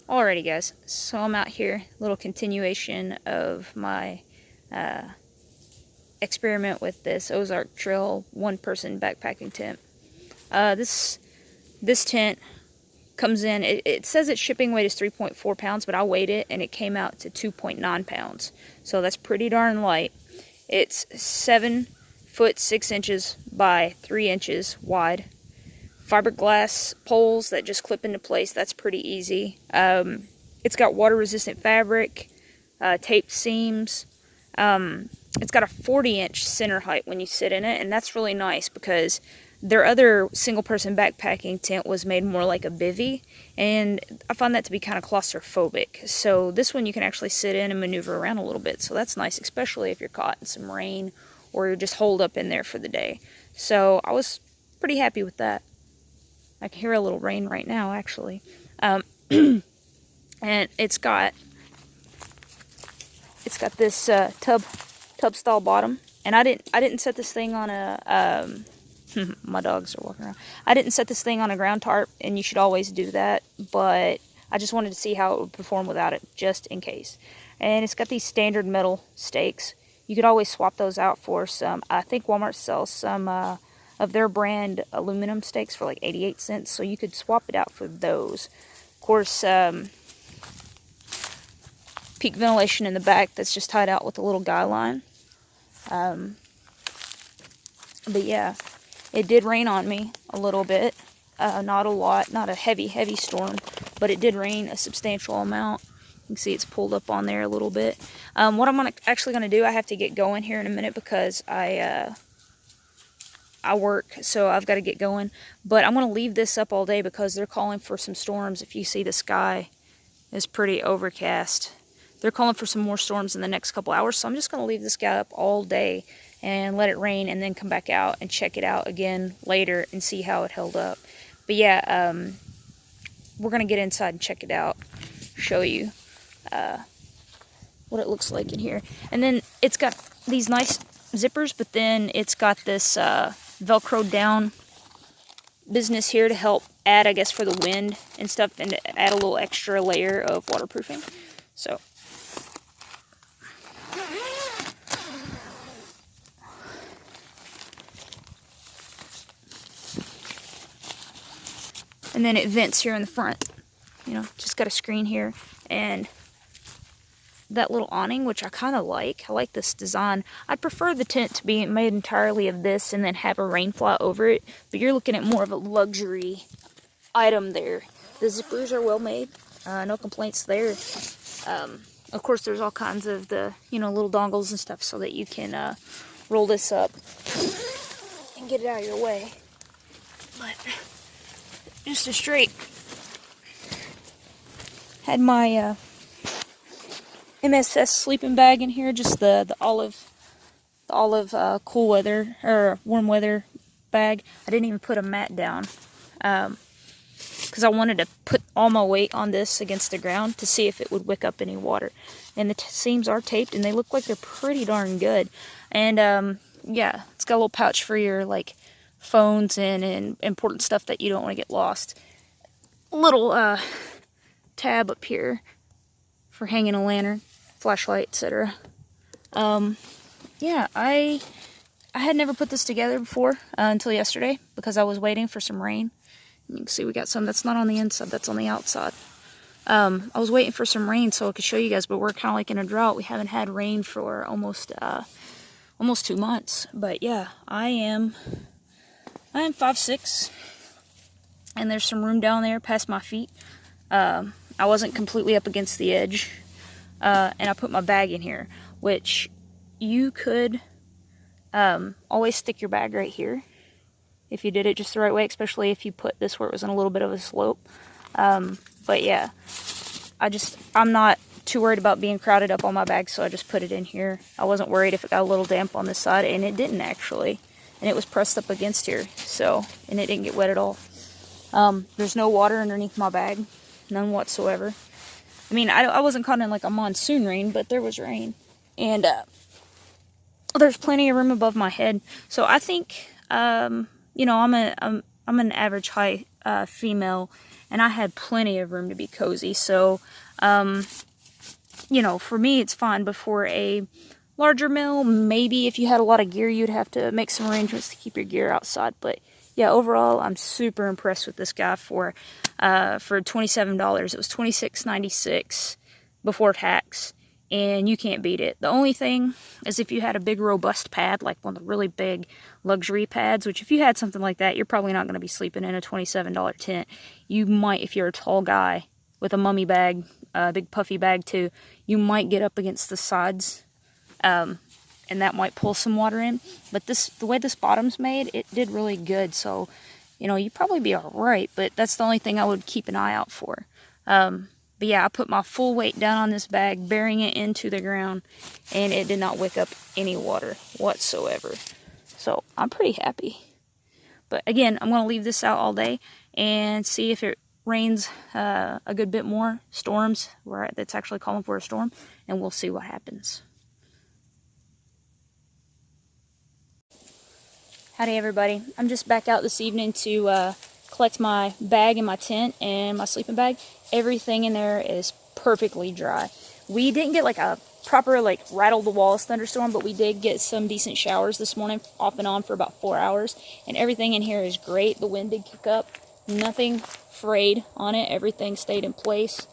Alrighty guys, so I'm out here, little continuation of my experiment with this Ozark Trail one-person backpacking tent. This tent comes in, it says its shipping weight is 3.4 pounds, but I weighed it and it came out to 2.9 pounds. So that's pretty darn light. It's 7 foot 6 inches by 3 inches wide. Fiberglass poles that just clip into place. That's pretty easy. It's got water resistant fabric, taped seams. It's got a 40-inch center height when you sit in it, and that's really nice because their other single person backpacking tent was made more like a bivvy, and I found that to be kind of claustrophobic. So this one you can actually sit in and maneuver around a little bit, so that's nice, especially if you're caught in some rain or you're just holed up in there for the day. So I was pretty happy with that. I can hear a little rain right now, actually. And it's got this tub style bottom, and I didn't set this thing on a my dogs are walking around. I didn't set this thing on a ground tarp, and you should always do that, but I just wanted to see how it would perform without it, just in case. And it's got these standard metal stakes. You could always swap those out for some, I think Walmart sells some of their brand aluminum stakes for like 88 cents, so you could swap it out for those. Of course, peak ventilation in the back that's just tied out with a little guy line. But yeah, it did rain on me a little bit. Not a lot, not a heavy storm, but it did rain a substantial amount. You can see it's pulled up on there a little bit. What I'm actually going to do, I have to get going here in a minute because I work, so I've got to get going. But I'm going to leave this up all day because they're calling for some storms. If you see, the sky is pretty overcast. They're calling for some more storms in the next couple hours, so I'm just going to leave this guy up all day and let it rain and then come back out and check it out again later and see how it held up. But yeah, we're going to get inside and check it out, show you what it looks like in here. And then it's got these nice zippers, but then it's got this Velcro down business here to help add, I guess, for the wind and stuff, and to add a little extra layer of waterproofing. So and then it vents here in the front, you know, just got a screen here and that little awning, which I kind of like. I like this design. I'd prefer the tent to be made entirely of this and then have a rain fly over it, but you're looking at more of a luxury item there. The zippers are well made, no complaints there. Of course, there's all kinds of the, you know, little dongles and stuff so that you can roll this up and get it out of your way. But just a straight, had my MSS sleeping bag in here, just the olive cool weather or warm weather bag. I didn't even put a mat down because I wanted to put all my weight on this against the ground to see if it would wick up any water. And the seams are taped and they look like they're pretty darn good. And yeah, it's got a little pouch for your like phones and important stuff that you don't want to get lost. A little tab up here for hanging a lantern, flashlight, etc. Yeah, I had never put this together before until yesterday because I was waiting for some rain. You can see we got some that's not on the inside, that's on the outside. I was waiting for some rain so I could show you guys, but we're kind of like in a drought. We haven't had rain for almost 2 months. But yeah, I am 5'6", and there's some room down there past my feet. I wasn't completely up against the edge, and I put my bag in here, which you could always stick your bag right here if you did it just the right way, especially if you put this where it was on a little bit of a slope. But yeah, I'm not too worried about being crowded up on my bag, so I just put it in here. I wasn't worried if it got a little damp on this side, and it didn't actually. And it was pressed up against here, so, and it didn't get wet at all. There's no water underneath my bag, none whatsoever. I mean, I wasn't caught in like a monsoon rain, but there was rain. And there's plenty of room above my head. So I think, you know, I'm an average height female, and I had plenty of room to be cozy. So, you know, for me, it's fine. But for a larger male, maybe if you had a lot of gear, you'd have to make some arrangements to keep your gear outside. But yeah, overall, I'm super impressed with this guy for $27. It was $26.96 before tax, and you can't beat it. The only thing is if you had a big robust pad, like one of the really big luxury pads, which if you had something like that, you're probably not going to be sleeping in a $27 tent. You might, if you're a tall guy with a mummy bag, a big puffy bag too, you might get up against the sides, and that might pull some water in. But the way this bottom's made, it did really good. So, you know, you'd probably be all right, but that's the only thing I would keep an eye out for. But yeah, I put my full weight down on this bag, bearing it into the ground, and it did not wick up any water whatsoever. So I'm pretty happy. But again, I'm going to leave this out all day and see if it rains a good bit more, storms, where it's actually calling for a storm, and we'll see what happens. Howdy everybody, I'm just back out this evening to collect my bag and my tent and my sleeping bag. Everything in there is perfectly dry. We didn't get like a proper like rattle the walls thunderstorm, but we did get some decent showers this morning off and on for about 4 hours, and everything in here is great. The wind did kick up, nothing frayed on it, everything stayed in place.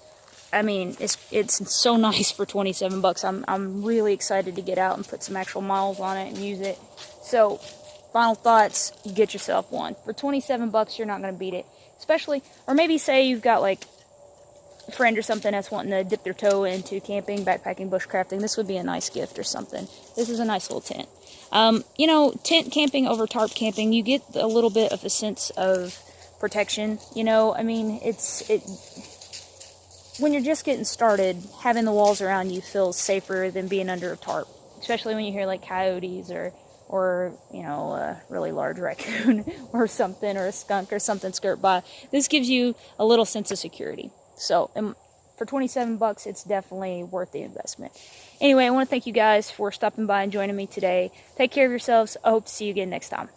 I mean, it's so nice for 27 bucks. I'm really excited to get out and put some actual miles on it and use it. So final thoughts, get yourself one. For 27 bucks, you're not going to beat it. Especially, or maybe say you've got like a friend or something that's wanting to dip their toe into camping, backpacking, bushcrafting. This would be a nice gift or something. This is a nice little tent. You know, tent camping over tarp camping, you get a little bit of a sense of protection. You know, I mean, when you're just getting started, having the walls around you feels safer than being under a tarp. Especially when you hear like coyotes or you know, a really large raccoon or something, or a skunk or something skirt by. This gives you a little sense of security. So for 27 bucks, it's definitely worth the investment. Anyway, I want to thank you guys for stopping by and joining me today. Take care of yourselves. I hope to see you again next time.